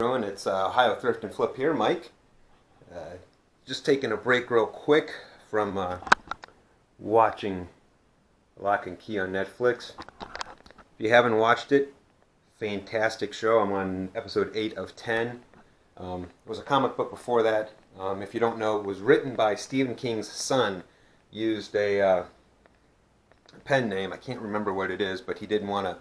Everyone, it's Ohio Thrift and Flip here, Mike. Uh, just taking a break real quick from watching Lock and Key on Netflix. If you haven't watched it, fantastic show. I'm on episode 8 of 10. It was a comic book before that. If you don't know, it was written by Stephen King's son. Used a pen name. I can't remember what it is, but he didn't want to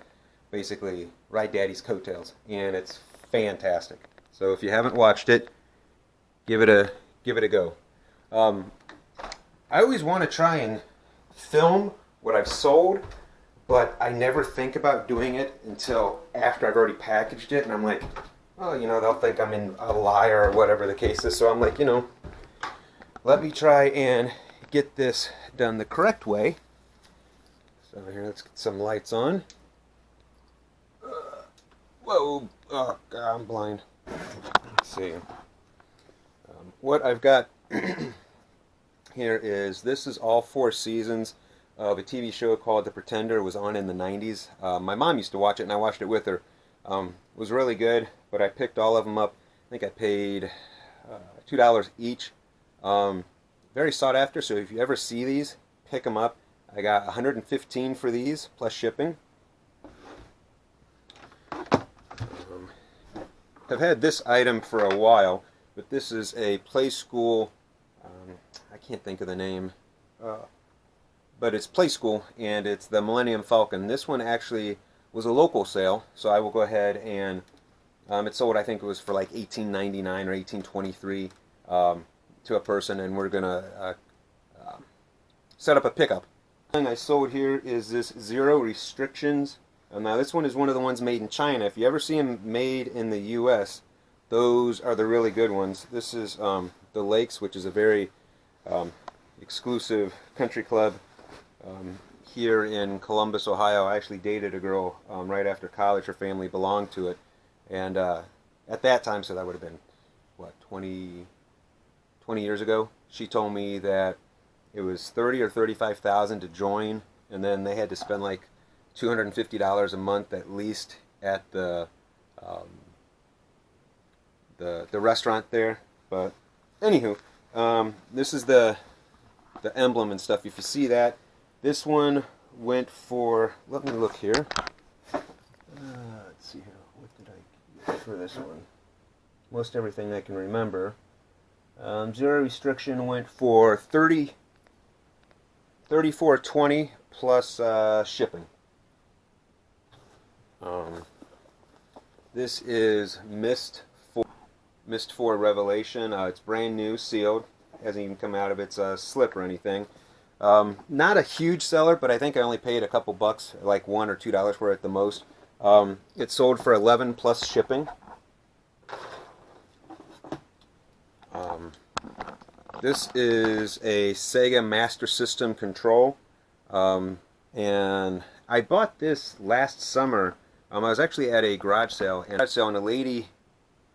basically ride Daddy's coattails, and it's fantastic. So if you haven't watched it, give it a go. I always want to try and film what I've sold, but I never think about doing it until after I've already packaged it, and I'm like, oh, they'll think I'm a liar or whatever the case is. So I'm like, let me try and get this done the correct way. So here, let's get some lights on. Whoa, oh God, I'm blind. Let's see. What I've got here is, this is all 4 seasons of a TV show called The Pretender. It was on in the 90s. My mom used to watch it, and I watched it with her. It was really good, but I picked all of them up. I think I paid $2 each. Very sought after, so if you ever see these, pick them up. I got 115 for these, plus shipping. I've had this item for a while, but this is a Play School, I can't think of the name, but it's Play School, and it's the Millennium Falcon. This one actually was a local sale, so I will go ahead and, it sold, I think it was for like $18.99 or $18.23 to a person, and we're going to set up a pickup. The thing I sold here is this Zero Restrictions. Now this one is one of the ones made in China. If you ever see them made in the U.S., those are the really good ones. This is the Lakes, which is a very exclusive country club here in Columbus, Ohio. I actually dated a girl right after college. Her family belonged to it. And at that time, so that would have been, what, 20 years ago, she told me that it was $30,000 or $35,000 to join, and then they had to spend like $250 a month at least at the restaurant there. But anywho, this is the emblem and stuff. If you see that, this one went for, let me look here. Let's see here. What did I get for this one? Most everything I can remember. Zero Restriction went for $34.20 plus shipping. This is Mist 4 Revelation. It's brand new, sealed. Hasn't even come out of its slip or anything. Not a huge seller, but I think I only paid a couple bucks, like $1 or $2 for it at the most. It sold for $11 plus shipping. This is a Sega Master System control, and I bought this last summer. I was actually at a garage sale, and a lady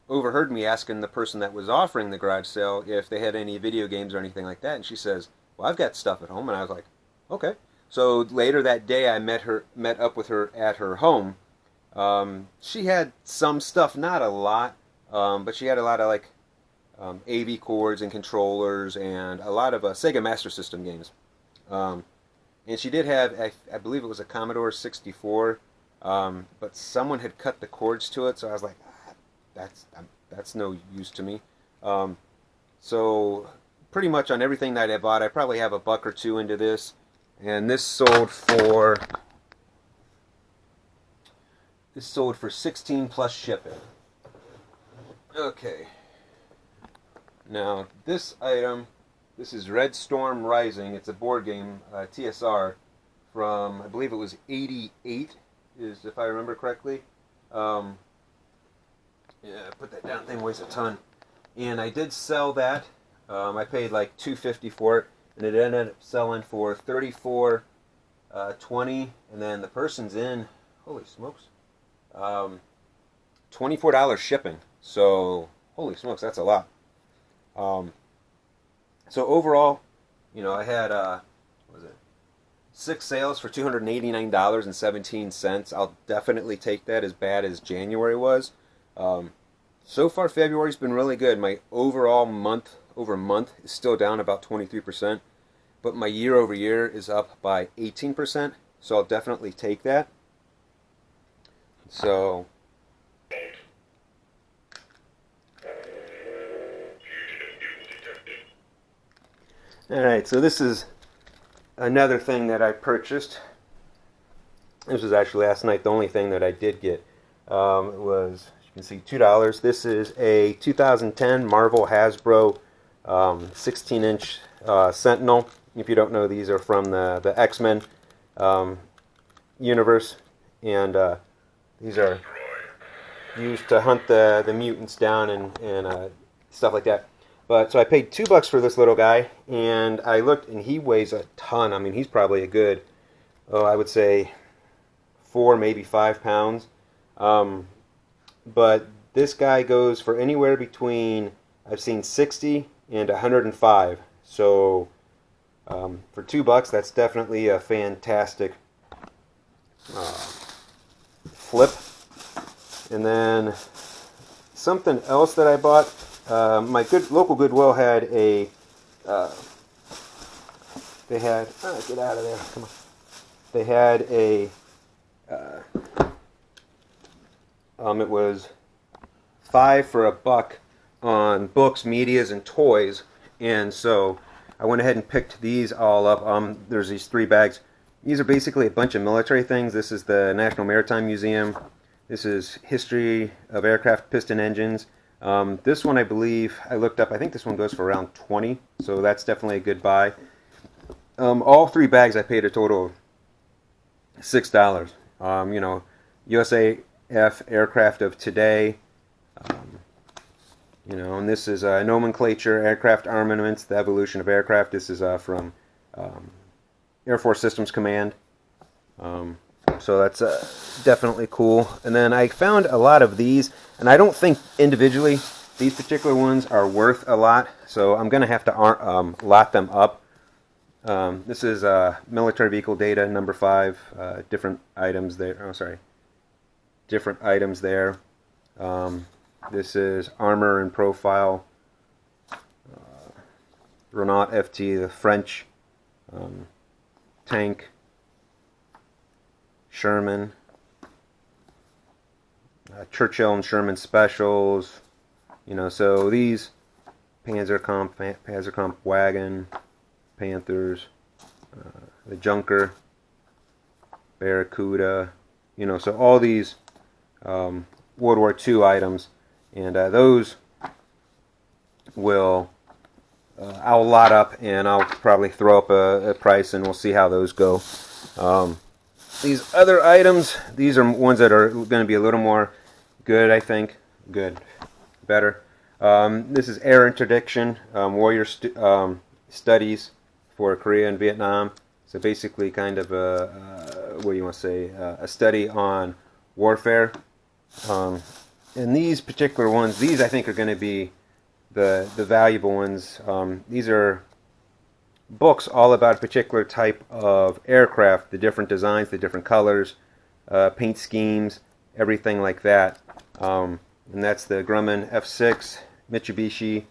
overheard me asking the person that was offering the garage sale if they had any video games or anything like that, and she says, well, I've got stuff at home. And I was like, okay. So later that day I met up with her at her home. She had some stuff, not a lot, but she had a lot of like AV cords and controllers and a lot of Sega Master System games. And she did have, I believe it was a Commodore 64, but someone had cut the cords to it, so I was like, that's no use to me. So pretty much on everything that I bought, I probably have a buck or two into this, and this sold for $16 plus shipping. Okay. Now this item, this is Red Storm Rising. It's a board game, TSR, from, I believe it was 88, is if I remember correctly. Yeah, put that down, thing weighs a ton. And I did sell that. I paid like $2.50 for it, and it ended up selling for $34.20. And then the person's in, holy smokes, $24 shipping. So holy smokes, that's a lot. So overall, I had, what was it, 6 sales for $289.17. I'll definitely take that, as bad as January was. So far, February's been really good. My overall month over month is still down about 23%, but my year over year is up by 18%. So I'll definitely take that. So, alright, so this is another thing that I purchased. This was actually last night the only thing that I did get. It was, as you can see, $2. This is a 2010 Marvel Hasbro 16-inch Sentinel. If you don't know, these are from the X-Men universe, and these are used to hunt the mutants down and stuff like that. But so I paid $2 for this little guy, and I looked, and he weighs a ton. I mean, he's probably a good, I would say 4, maybe 5 pounds. But this guy goes for anywhere between, I've seen 60 and 105. So for $2, that's definitely a fantastic flip. And then something else that I bought. My local Goodwill had a. They had. Get out of there! Come on. They had a. It was $5 for $1 on books, medias, and toys, and so I went ahead and picked these all up. There's these 3 bags. These are basically a bunch of military things. This is the National Maritime Museum. This is History of Aircraft Piston Engines. This one, I believe, I looked up, I think this one goes for around 20, so that's definitely a good buy. All 3 bags I paid a total of $6. You know, USAF aircraft of today. You know, and this is nomenclature, aircraft armaments, the evolution of aircraft. This is from Air Force Systems Command. So that's definitely cool. And then I found a lot of these, and I don't think individually these particular ones are worth a lot, so I'm going to have to lot them up. This is military vehicle data, number 5, different items there. Oh, sorry. Different items there. This is armor and profile. Renault FT, the French tank. Sherman, Churchill and Sherman specials, you know. So these Panzerkampf wagon, Panthers, the Junker, Barracuda, you know. So all these World War II items, and those will I'll lot up, and I'll probably throw up a price, and we'll see how those go. These other items, these are ones that are going to be a little more good, I think. Good. Better. This is Air Interdiction, Warrior Studies for Korea and Vietnam. So basically kind of what do you want to say, a study on warfare. And these particular ones, these I think are going to be the valuable ones. These are books all about a particular type of aircraft, the different designs, the different colors, paint schemes, everything like that. And that's the Grumman F6, Mitsubishi,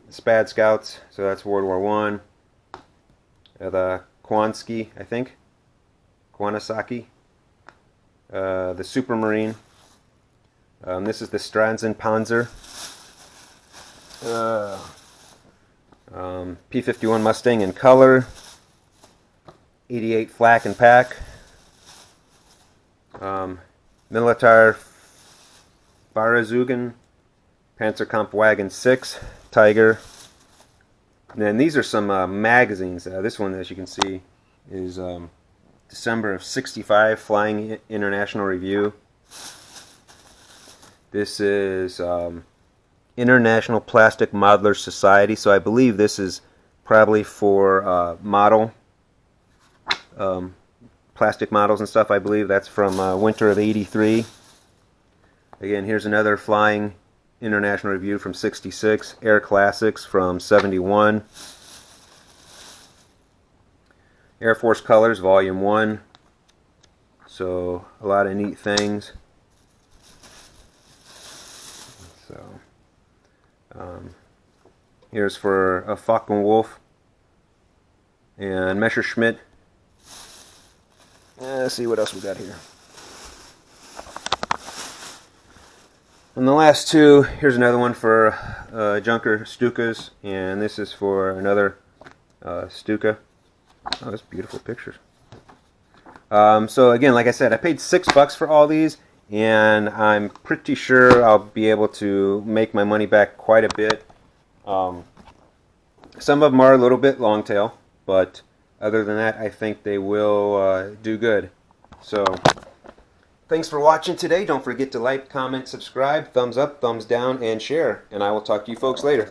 Spad Scouts, so that's World War I. The Kawasaki, I think, Kawasaki, the Supermarine. This is the Stranzen Panzer. P-51 Mustang in color, 88 Flak and Pack, Militar Fahrzeugen, Panzerkampfwagen 6, Tiger. And then these are some magazines. This one, as you can see, is December of '65, Flying International Review. This is International Plastic Modeler Society, so I believe this is probably for model plastic models and stuff. I believe that's from winter of '83. Again, here's another Flying International Review from '66. Air Classics from '71. Air Force Colors Volume 1. So a lot of neat things. Here's for a fucking wolf and Messerschmitt. Let's see what else we got here. And the last two, here's another one for Junker Stukas, and this is for another Stuka. Oh, that's beautiful pictures. So again, like I said, I paid $6 for all these, and I'm pretty sure I'll be able to make my money back quite a bit. Some of them are a little bit long tail, but other than that, I think they will do good. So, thanks for watching today. Don't forget to like, comment, subscribe, thumbs up, thumbs down, and share. And I will talk to you folks later.